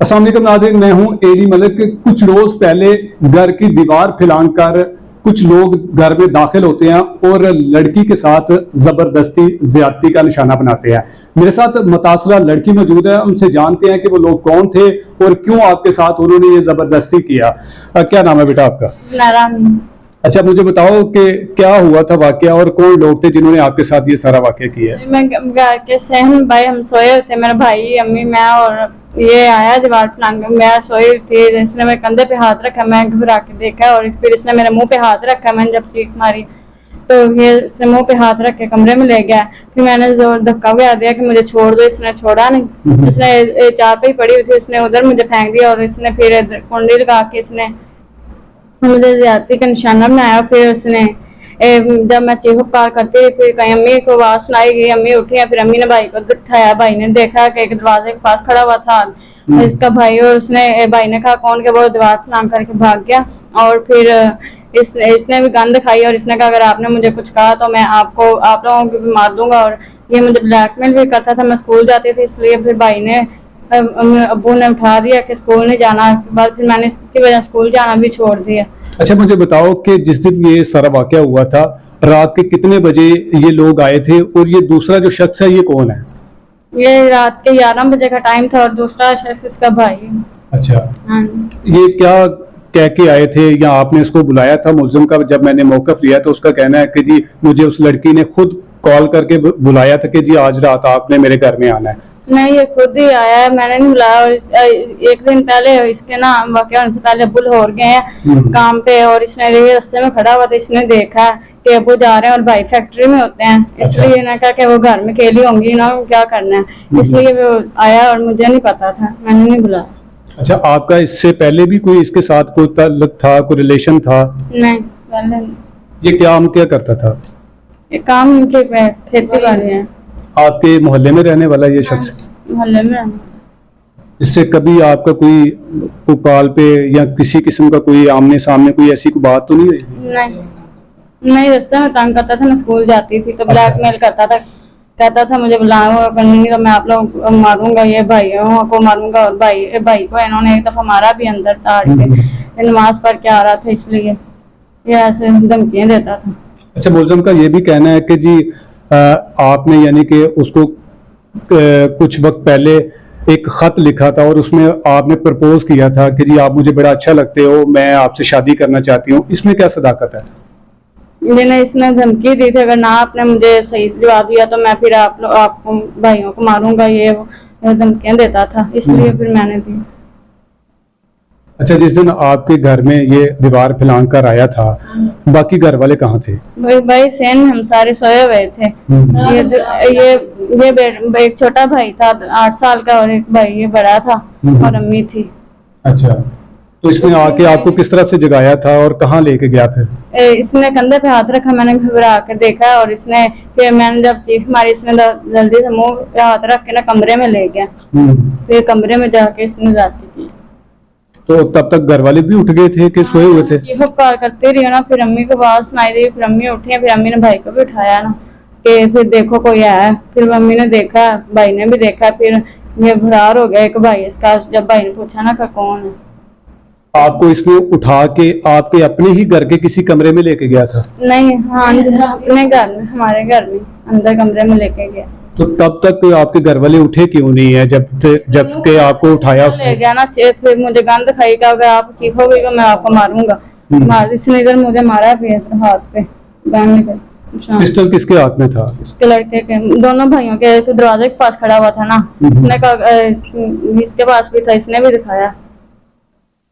अस्सलाम वालेकुम नाज़रीन, मैं हूं एडी मलिक। कुछ रोज पहले घर की दीवार फैलाकर कुछ लोग घर में दाखिल होते हैं और लड़की के साथ जबरदस्ती ज्यादती का निशाना बनाते हैं। मेरे साथ मुतासरा लड़की मौजूद है, उनसे जानते हैं कि वो लोग कौन थे और क्यों आपके साथ उन्होंने ये जबरदस्ती किया। क्या नाम है बेटा आपका? नारायण। अच्छा, मुझे बताओ कि क्या हुआ था वाकया और कौन लोग थे जिन्होंने आपके साथ ये सारा वाकया किया है? मैं घर के सहन भाई हम सोए हुए थे, मेरा भाई अम्मी मैं और ये आया दीवार फलांग। मैं सोई हुई थी, इसने मेरे कंधे पे हाथ रखा, मैं घबरा के देखा और फिर इसने मेरे मुंह पे हाथ रखा। मैंने जब चीख मारी तो ये इसने मुंह पे हाथ रख के कमरे में ले गया। फिर मैंने जोर धक्का भी दिया कि मुझे छोड़ दो, इसने छोड़ा नहीं। इसने चार पे ही पड़ी हुई थी, इसने उधर मुझे फेंक दिया और इसने फिर कुंडी लगा के इसने मुझे ज्यादती का निशाना बनाया। फिर उसने जब मैं चीख पुकार करती रही, फिर कहीं अम्मी को आवाज सुनाई गई, अम्मी उठी, फिर अम्मी ने भाई को उठाया। भाई ने देखा कि एक दरवाजे के पास खड़ा हुआ था इसका भाई, और उसने भाई ने कहा कौन के, वो दीवार फलांग करके भाग गया। और फिर इसने भी गंद खाई और इसने कहा अगर आपने मुझे कुछ कहा तो मैं आप लोगों को भी मार दूंगा। और ये मुझे ब्लैकमेल भी करता था। मैं स्कूल जाती थी, इसलिए फिर भाई ने अब्बू ने उठा दिया कि स्कूल नहीं जाना। बाद फिर मैंने इसकी वजह स्कूल जाना भी छोड़ दिया। अच्छा, मुझे बताओ कि जिस दिन ये सारा वाकया हुआ था रात के कितने बजे ये लोग आए थे और ये दूसरा जो शख्स है ये कौन है? ये रात के 11 बजे का टाइम था और दूसरा शख्स इसका भाई है। अच्छा, हाँ। ये क्या कह के आए थे या आपने इसको बुलाया था? मुलजिम का जब मैंने मौकफ लिया तो उसका कहना है कि जी मुझे उस लड़की ने खुद कॉल करके बुलाया था कि जी आज रात आपने मेरे घर में आना है। नहीं, ये खुद ही आया है, मैंने नहीं बुलाया। और एक दिन पहले इसके ना वाकया होने से पहले अब्बू लाहौर गए हैं काम पे और इसने रास्ते में खड़ा हुआ था, इसने देखा कि अब्बू जा रहे हैं और भाई फैक्ट्री में होते हैं। इसलिए ना कहा कि वो घर में अकेली होंगी ना, क्या करना है, इसलिए वो आया और मुझे नहीं पता था, मैंने नहीं बुलाया। अच्छा, आपका इससे पहले भी कोई इसके साथ कोई ताल्लुक था, कोई रिलेशन था? नहीं, पहले नहीं। ये काम क्या करता था? ये काम इनके खेती वाले हैं। आपके मोहल्ले में रहने वाला ये शख्स? मोहल्ले में। इससे कभी आपका कोई कॉल पे या किसी किस्म का कोई आमने सामने कोई ऐसी कोई बात तो नहीं हुई? नहीं, रास्ते में तंग करता था, मैं स्कूल जाती थी तो ब्लैकमेल करता था, कहता था मुझे बुलाओ नहीं तो मैं आप लोग को मारूंगा, ये भाइयों को मारूंगा। और भाई को इन्होंने एक दफा मारा भी अंदर ताड़ के, नमाज पढ़ के आ रहा था, इसलिए ये ऐसे धमकियां देता था। अच्छा, मुलजिम का ये भी कहना है कि जी आपने यानी कि उसको कुछ वक्त पहले एक खत लिखा था और उसमें आपने प्रपोज किया था कि जी आप मुझे बड़ा अच्छा लगते हो, मैं आपसे शादी करना चाहती हूँ। इसमें क्या सदाकत है? मैंने इसने धमकी दी थी अगर ना आपने मुझे सही जवाब दिया तो मैं फिर आपको भाइयों को मारूंगा, ये धमकियां देता था, इसलिए फिर मैंने दी। अच्छा, जिस दिन आपके घर में ये दीवार फैलांग कर आया था बाकी घर वाले कहाँ थे? भाई सेन हम सारे सोए हुए थे। ये एक छोटा भाई था 8 साल का और एक भाई ये बड़ा था और अम्मी थी। अच्छा, तो इसने आके आपको किस तरह से जगाया था और कहाँ लेके गया फिर? इसने कंधे पे हाथ रखा, मैंने घबरा कर देखा और इसने फिर मैंने जब चीख मारी इसने जल्दी से मुंह पे हाथ रख के ना कमरे में ले गया। फिर कमरे में जाके इसने जाती की। तो तब तक घर वाले भी उठ गए थे कि सोए हुए थे? चीख पुकार करते रही ना, फिर अम्मी को आवाज सुनाई दी, फिर अम्मी उठी, फिर अम्मी ने भाई को भी उठाया ना कि फिर देखो कोई आया। फिर मम्मी ने देखा, भाई ने भी देखा, फिर ये फरार हो गया एक भाई इसका। जब भाई ने पूछा ना कौन है, आपको इसने उठा के आपके अपने ही घर के किसी कमरे में लेके गया था? नहीं, हाँ अपने घर में, हमारे घर में अंदर कमरे में लेके गया। तो तब तक आपके घर वाले उठे क्यों नहीं है जब के आपको उठाया उसने? ले गया ना, फिर मुझे गंद खाई का, अगर आप चीखोगे तो मैं आपको मारूंगा। इसने इधर मुझे मारा फिर हाथ पे गन पे। पिस्टल किसके हाथ में था? इसके लड़के के, दोनों भाइयों के। तो दरवाजे के पास खड़ा हुआ था ना, इसने कहा इसके पास भी था, इसने भी दिखाया।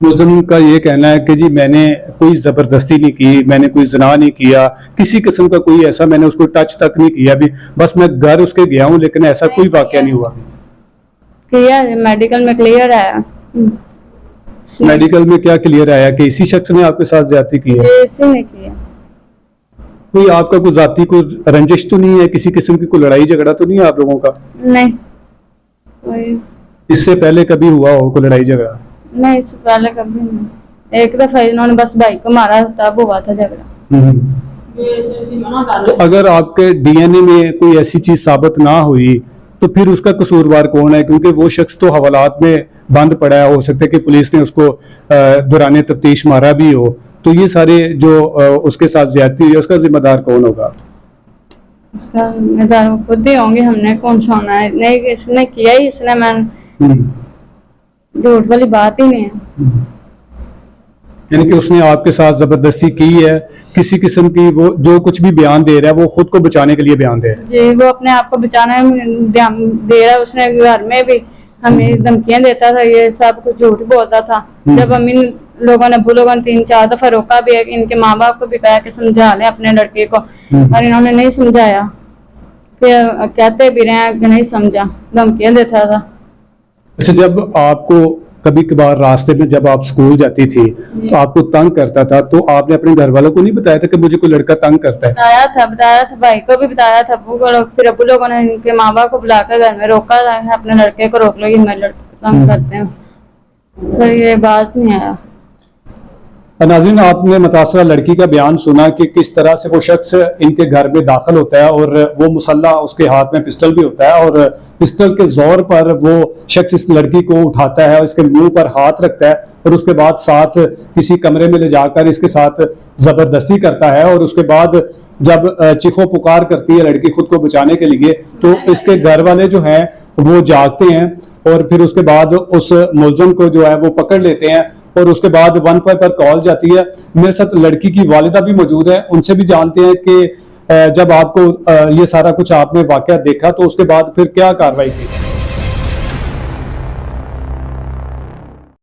मुलजिम का ये कहना है कि जी मैंने कोई जबरदस्ती नहीं की, मैंने कोई ज़िना नहीं किया, किसी किस्म का कोई ऐसा मैंने उसको टच तक नहीं किया भी, बस मैं घर उसके गया हूँ, लेकिन ऐसा कोई वाकया नहीं हुआ। क्लियर मेडिकल में क्लियर आया। मेडिकल में क्या क्लियर आया कि इसी शख्स ने आपके साथ ज्यादती की है? इसी ने किया। कोई आपका कोई जाती कोई रंजिश तो नहीं है, किसी किस्म की कोई लड़ाई झगड़ा तो नहीं है आप लोगों का? नहीं। इससे पहले कभी हुआ हो कोई लड़ाई झगड़ा? नहीं, इससे पहले कभी नहीं। एक दफा इन्होंने बस भाई को मारा, तब हुआ था झगड़ा। तो अगर आपके डीएनए में कोई ऐसी चीज साबित ना हुई तो फिर उसका कसूरवार कौन है? क्योंकि वो शख्स तो हवालात में बंद पड़ा है, हो सकता है कि पुलिस ने उसको दौरान तफ्तीश मारा भी हो, तो ये सारे जो उसके साथ ज्यादती हुई है उसका जिम्मेदार कौन होगा? उसका जिम्मेदार वो खुद ही होंगे, हमने कौन सा होना है? नहीं, इसने किया ही, इसने, मैं झूठ वाली बात ही नहीं है। यानी कि उसने आपके साथ जबरदस्ती की है, किसी किस्म की वो जो कुछ भी बयान दे रहा है वो खुद को बचाने के लिए बयान दे रहा है? जी, वो अपने आप को बचाने में ध्यान दे रहा है। उसने घर में भी हमें धमकियां देता था, ये सब कुछ झूठ बोलता था। जब हम इन लोगों ने, अब्बू लोगों ने 3-4 दफा रोका भी है, इनके माँ बाप को भी कहा कि समझा लें अपने लड़के को, और इन्होंने नहीं समझाया। फिर कहते भी रहे कि नहीं समझा, धमकियां देता था। अच्छा, जब आपको कभी कभार रास्ते में जब आप स्कूल जाती थी तो आपको तंग करता था, तो आपने अपने घर वालों को नहीं बताया था कि मुझे कोई लड़का तंग करता है? बताया था, भाई को भी बताया था, अब्बू को। फिर अब्बू लोगों ने इनके माँ बाप को बुलाकर घर में रोका, अपने लड़के को रोक लो, ये मेरे लड़के को तंग करते हैं। फिर ये बात नहीं आया। नाज़रीन, आपने मुतासरा लड़की का बयान सुना कि किस तरह से वो शख्स इनके घर में दाखिल होता है और वो मुसल्ला, उसके हाथ में पिस्टल भी होता है, और पिस्टल के जोर पर वो शख्स इस लड़की को उठाता है और इसके मुंह पर हाथ रखता है, और उसके बाद साथ किसी कमरे में ले जाकर इसके साथ जबरदस्ती करता है। और उसके बाद जब चीखो पुकार करती है लड़की खुद को बचाने के लिए, तो इसके घर वाले जो हैं वो जागते हैं और फिर उसके बाद उस मुलजिम को जो है वो पकड़ लेते हैं, और उसके बाद 1 पर कॉल जाती है। मेरे साथ लड़की की वालिदा भी मौजूद है, उनसे भी जानते हैं कि जब आपको ये सारा कुछ आपने वाकया देखा तो उसके बाद फिर क्या कार्रवाई की?